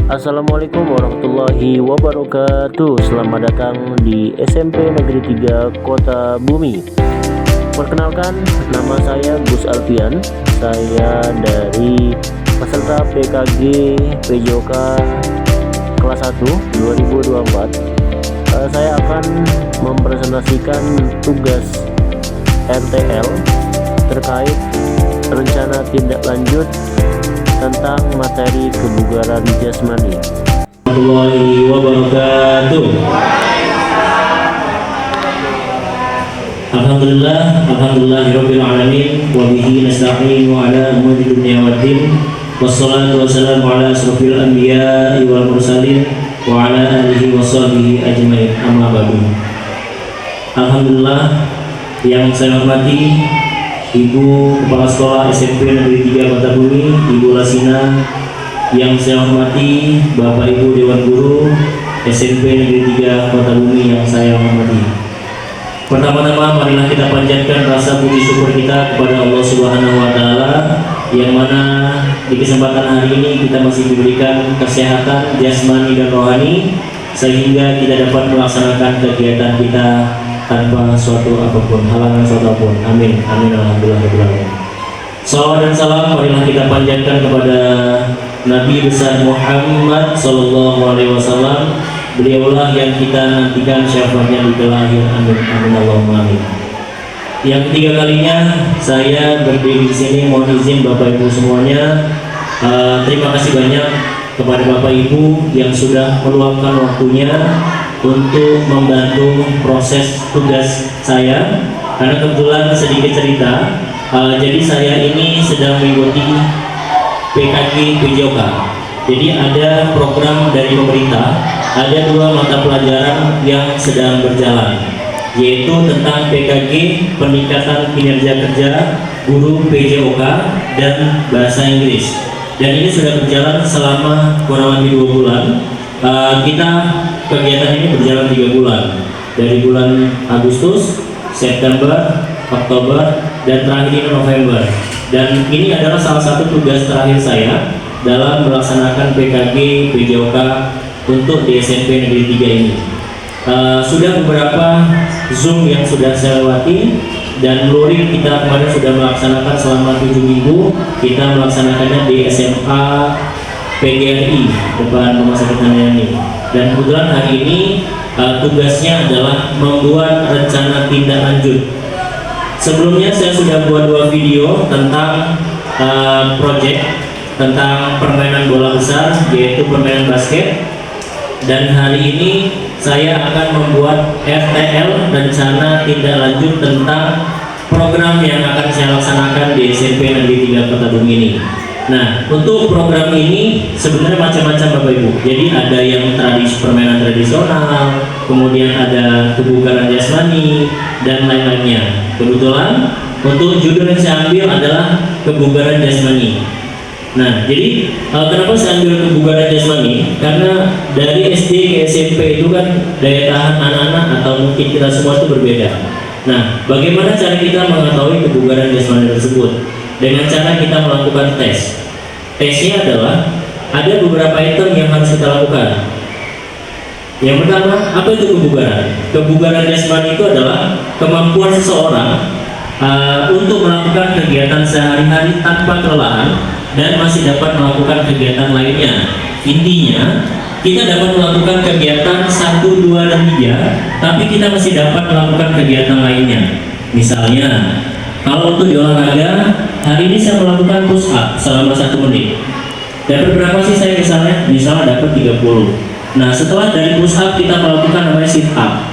Assalamualaikum warahmatullahi wabarakatuh. Selamat datang di SMP Negeri 3 Kota Bumi. Perkenalkan, nama saya Gus Alfian. Saya dari peserta PKG PJOK kelas 1 2024. Saya akan mempresentasikan tugas RTL terkait rencana tindak lanjut tentang materi kebugaran jasmani. Warahmatullahi wabarakatuh. Alhamdulillahirabbil alamin wa bihi nasta'inu ala umuri dunya waddin. Wassalatu wassalamu ala asrofil anbiya'i wal mursalin wa ala alihi washabihi ajmain. Amma ba'du. Alhamdulillah, yang saya hormati Ibu Kepala Sekolah SMP Negeri 3 Kota Bumi, Ibu Lasina. Yang saya hormati Bapak Ibu Dewan Guru SMP Negeri 3 Kota Bumi yang saya hormati. Pertama-tama marilah kita panjatkan rasa puji syukur kita kepada Allah Subhanahu wa taala, yang mana di kesempatan hari ini kita masih diberikan kesehatan jasmani dan rohani sehingga kita dapat melaksanakan kegiatan kita tanpa suatu apapun, halangan suatu apapun. Amin, amin, alhamdulillah. Salawat dan salam marilah kita panjatkan kepada Nabi besar Muhammad Sallallahu Alaihi Wasallam. Beliaulah yang kita nantikan syafaatnya di akhir. Amin, amin, Allahumma amin. Yang ketiga kalinya saya berdiri di sini, mohon izin Bapak Ibu semuanya. Terima kasih banyak kepada Bapak Ibu yang sudah meluangkan waktunya untuk membantu proses tugas saya, karena kebetulan sedikit cerita. Jadi saya ini sedang mengikuti PKG PJOK. Jadi ada program dari pemerintah, ada 2 mata pelajaran yang sedang berjalan, yaitu tentang PKG peningkatan kinerja kerja guru PJOK dan bahasa Inggris. Dan ini sudah berjalan selama kurang lebih 2 bulan. Kegiatan ini berjalan 3 bulan, dari bulan Agustus, September, Oktober, dan terakhir ini November. Dan ini adalah salah satu tugas terakhir saya dalam melaksanakan PKG PJOK untuk di SMP Negeri 3 ini. Sudah beberapa Zoom yang sudah saya lewati, dan luring kita kemarin sudah melaksanakan selama 7 minggu. Kita melaksanakannya di SMA PGRI depan Rumah Sakit Handayani. Dan kebetulan hari ini tugasnya adalah membuat rencana tindak lanjut. Sebelumnya saya sudah buat 2 video tentang project tentang permainan bola besar, yaitu permainan basket. Dan hari ini saya akan membuat RTL, rencana tindak lanjut tentang program yang akan saya laksanakan di SMP Negeri 3 Kota Bumi ini. Nah, untuk program ini sebenarnya macam-macam Bapak Ibu. Jadi ada yang permainan tradisional, kemudian ada kebugaran jasmani, dan lain-lainnya. Kebetulan untuk judul yang saya ambil adalah kebugaran jasmani. Nah, jadi kenapa saya ambil kebugaran jasmani? Karena dari SD ke SMP itu kan daya tahan anak-anak atau mungkin kita semua itu berbeda. Nah, bagaimana cara kita mengetahui kebugaran jasmani tersebut? Dengan cara kita melakukan tes. Tesnya adalah ada beberapa item yang harus kita lakukan. Yang pertama, apa itu kebugaran? Kebugaran jasmani itu adalah kemampuan seseorang untuk melakukan kegiatan sehari-hari tanpa kelelahan dan masih dapat melakukan kegiatan lainnya. Intinya, kita dapat melakukan kegiatan 1, 2, dan 3, tapi kita masih dapat melakukan kegiatan lainnya. Misalnya, kalau untuk di olahraga, hari ini saya melakukan push up selama 1 menit. Dapat berapa sih saya misalnya? Misalnya dapat 30. Nah, setelah dari push up kita melakukan namanya sit up.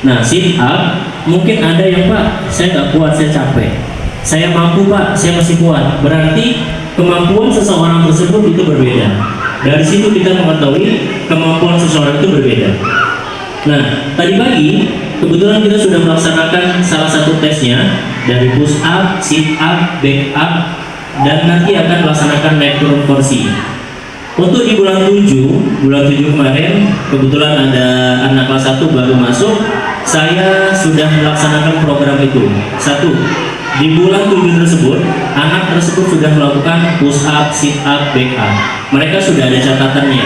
Nah, sit up mungkin ada yang, Pak, saya nggak kuat, saya capek. Saya mampu, Pak, saya masih kuat. Berarti kemampuan seseorang tersebut itu berbeda. Dari situ kita mengetahui kemampuan seseorang itu berbeda. Nah, tadi pagi kebetulan kita sudah melaksanakan salah satu tesnya, dari push up, sit up, back up, dan nanti akan melaksanakan naik turun kursi. Untuk di bulan 7 kemarin kebetulan ada anak kelas 1 baru masuk, saya sudah melaksanakan program itu. 1. Di bulan 7 tersebut, anak tersebut sudah melakukan push up, sit up, back up. Mereka sudah ada catatannya.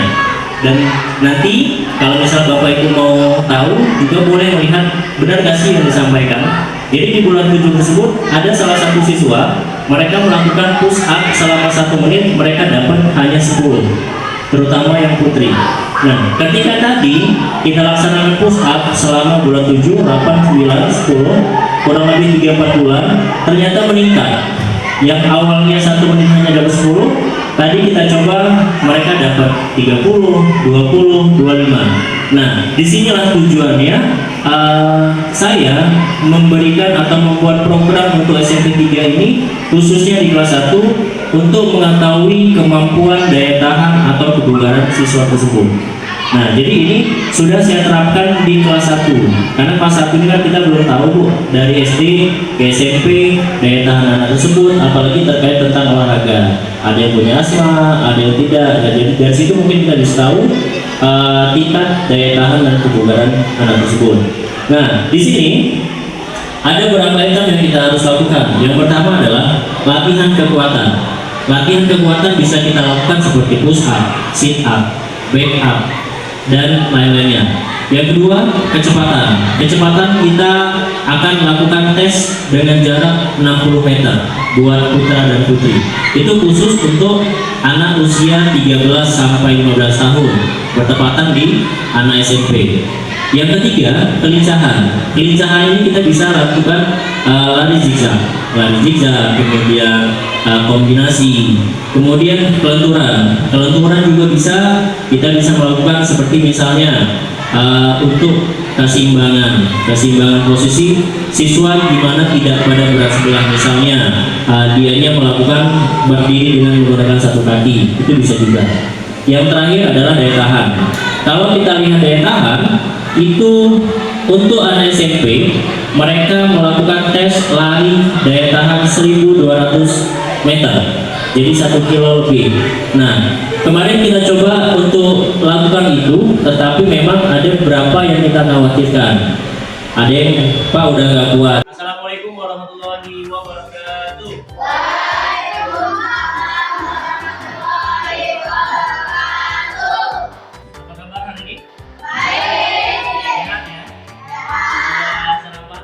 Dan nanti kalau misal Bapak Ibu mau tahu juga boleh melihat benar gak sih yang disampaikan. Jadi di bulan 7 tersebut ada salah satu siswa, mereka melakukan push up selama 1 menit, mereka dapat hanya 10, terutama yang putri. Nah, ketika tadi kita laksanakan push up selama bulan 7, 8, 9, 10, kurang lebih 3-4 bulan, ternyata meningkat. Yang awalnya 1 menit hanya dapat 10, tadi kita coba mereka dapat 30, 20, 25. Nah, disinilah tujuannya saya memberikan atau membuat program untuk SMP 3 ini, khususnya di kelas 1, untuk mengetahui kemampuan daya tahan atau kebugaran siswa tersebut. Nah, jadi ini sudah saya terapkan di kelas 1. Karena kelas 1 ini kan kita belum tahu, Bu, dari SD ke SMP daya tahan anak tersebut, apalagi terkait tentang olahraga. Ada yang punya asma, ada yang tidak. Nah, jadi dari situ mungkin kita bisa tahu tingkat daya tahan dan kebugaran anak tersebut. Nah, di sini ada beberapa item yang kita harus lakukan. Yang pertama adalah latihan kekuatan. Latihan kekuatan bisa kita lakukan seperti push up, sit up, back up, dan lain-lainnya. Yang kedua, kecepatan. Kecepatan kita akan melakukan tes dengan jarak 60 meter buat putra dan putri. Itu khusus untuk anak usia 13 sampai 15 tahun, bertepatan di anak SMP. Yang ketiga, kelincahan. Kelincahan ini kita bisa lakukan lari zigzag, kemudian kombinasi, kemudian kelenturan. Kelenturan juga kita bisa melakukan seperti misalnya untuk keseimbangan posisi siswa di mana tidak pada berat sebelah, misalnya dianya melakukan berdiri dengan menggunakan satu kaki, itu bisa juga. Yang terakhir adalah daya tahan. Kalau kita lihat daya tahan itu untuk anak SMP, mereka melakukan tes lari daya tahan 1200 meter, jadi 1 kilo lebih. Nah, kemarin kita coba untuk lakukan itu, tetapi memang ada beberapa yang kita khawatirkan. Ada yang, Pak, udah nggak kuat. Assalamualaikum warahmatullahi wabarakatuh. Apa kabar hari ini? Sehat ya? Sarapan?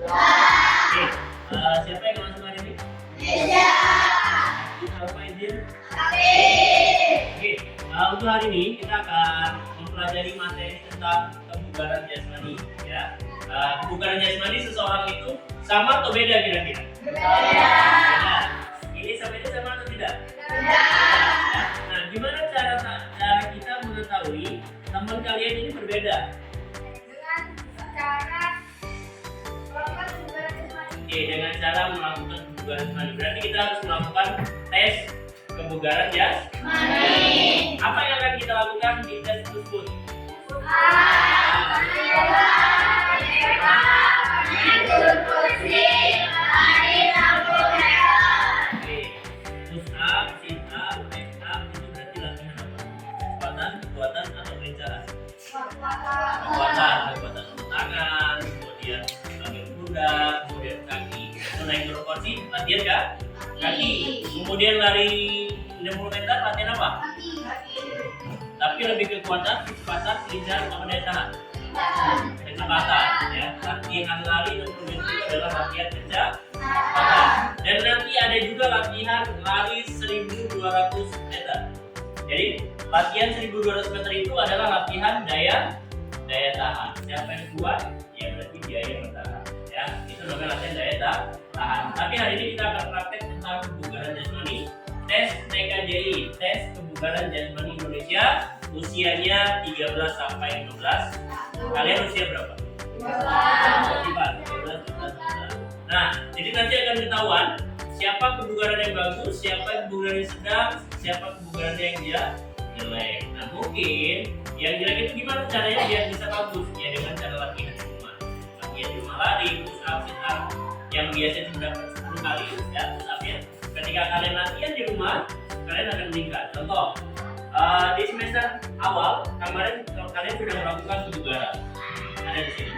Oke. Siapa yang masuk hari ini? Apa izin? Oke. Untuk hari ini kita akan mempelajari materi tentang kebugaran jasmani, ya. Kebugaran jasmani seseorang itu sama atau beda kira-kira? Beda. Ini sama atau tidak? Beda. Nah, gimana cara kita mengetahui teman kalian ini berbeda? Dengan cara melakukan kebugaran jasmani. Berarti kita harus melakukan tes kebugaran jasmani. Apa yang akan kita lakukan di tes tersebut? Push up, sit up, back up, itu berarti latihan apa? Kecepatan, kekuatan, atau kelincahan? Kekuatan untuk tangan, kemudian bagian pundak, kemudian kaki. Itu naik turun kursi, latihan kan? Kaki. Kemudian lari 60 meter, latihan apa? Tapi lebih kekuatan, kecepatan, kelincahan, sama daya tahan. Kecepatan, ya. Latihan lari 60 meter itu adalah latihan kecepatan. Dan nanti ada juga latihan lari 1200 meter. Jadi latihan 1200 meter itu adalah latihan daya tahan. Siapa yang kuat, ya berarti dia yang bertahan. Ya, itu namanya latihan daya tahan. Tapi hari ini kita akan praktek tentang kebugaran jasmani. Tes TKJI, tes kebugaran jasmani Indonesia, usianya 13 sampai 15. Kalian usia berapa? 12. Nah, jadi nanti akan ketahuan siapa kebugaran yang bagus, siapa kebugaran yang sedang, siapa kebugaran yang jelek. Nah, mungkin yang jelek itu gimana caranya biar bisa bagus? Ya dengan cara latihan di rumah. Latihan di rumah lari, push up, sit up, yang biasanya sudah 10 kali ya push up ya. Ketika kalian latihan di rumah, kalian akan meningkat. Contoh, di semester awal kemarin kalian sudah melakukan kebugaran. Ada di sini.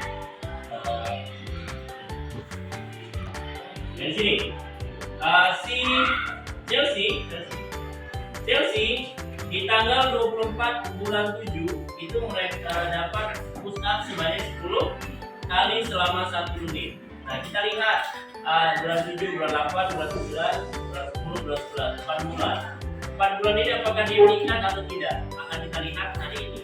Di sini, si Chelsea Di tanggal 24 bulan 7 itu mereka dapat push up sebanyak 10 kali selama 1 menit. Nah, kita lihat bulan 7, bulan 8, bulan 9, bulan 10, bulan 11, 4 bulan. 4 bulan ini apakah dia meningkat atau tidak? Akan kita lihat hari ini.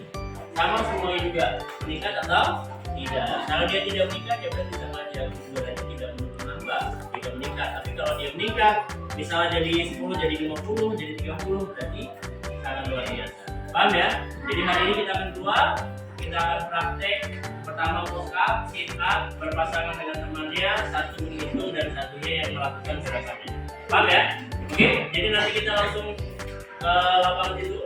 Sama semuanya juga, meningkat atau tidak. Kalau dia tidak meningkat, ya berarti sama aja kebugarannya tidak menambah, tidak meningkat. Tapi kalau dia meningkat, misalnya jadi 10, jadi 50, jadi 30, berarti sangat luar biasa. Paham ya? Jadi hari ini kita akan keluar, kita akan praktek. Pertama push up, sit up, berpasangan dengan temannya, satu menghitung dan satunya yang melakukan gerakannya. Paham ya? Oke, jadi nanti kita langsung ke lapangan itu.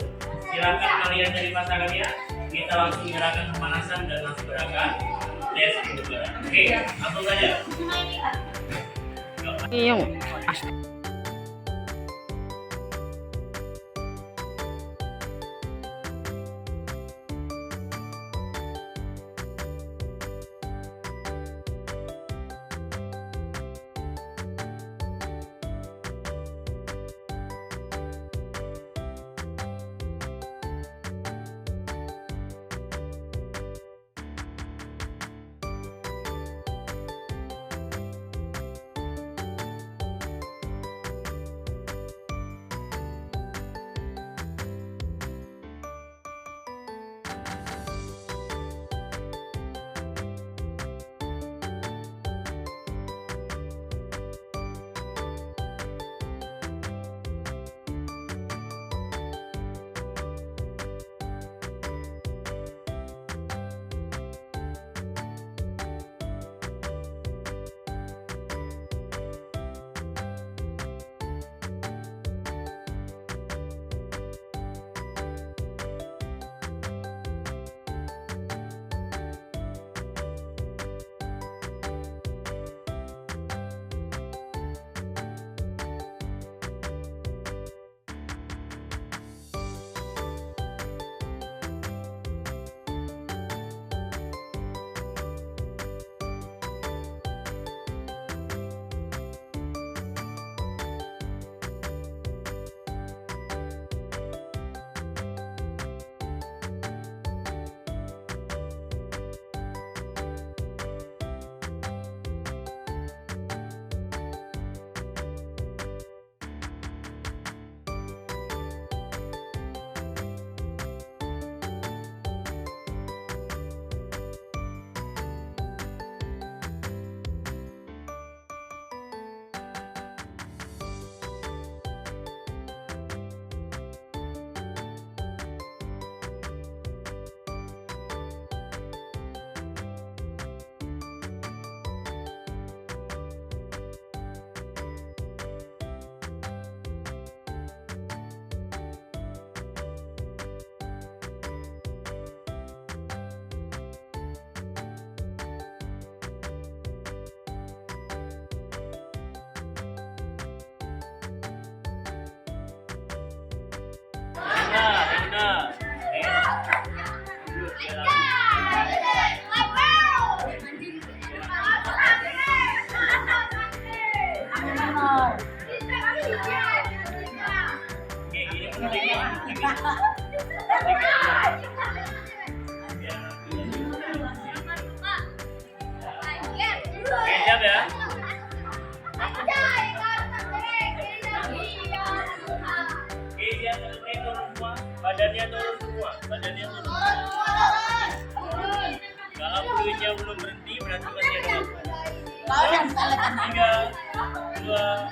Silakan kalian dari pasangannya, kita langsung gerakan pemanasan dan langsung gerakan tes kebugaran. Oke, langsung saja. Iya. Siap ya? Dia turun semua, badannya turun semua, badannya turun. Kalau fluidnya belum berhenti berarti masih ada waktu. 3, 2,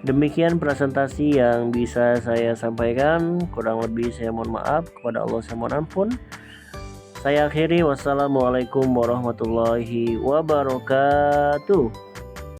Demikian presentasi yang bisa saya sampaikan. Kurang lebih saya mohon maaf, kepada Allah saya mohon ampun. Saya akhiri, wassalamualaikum warahmatullahi wabarakatuh.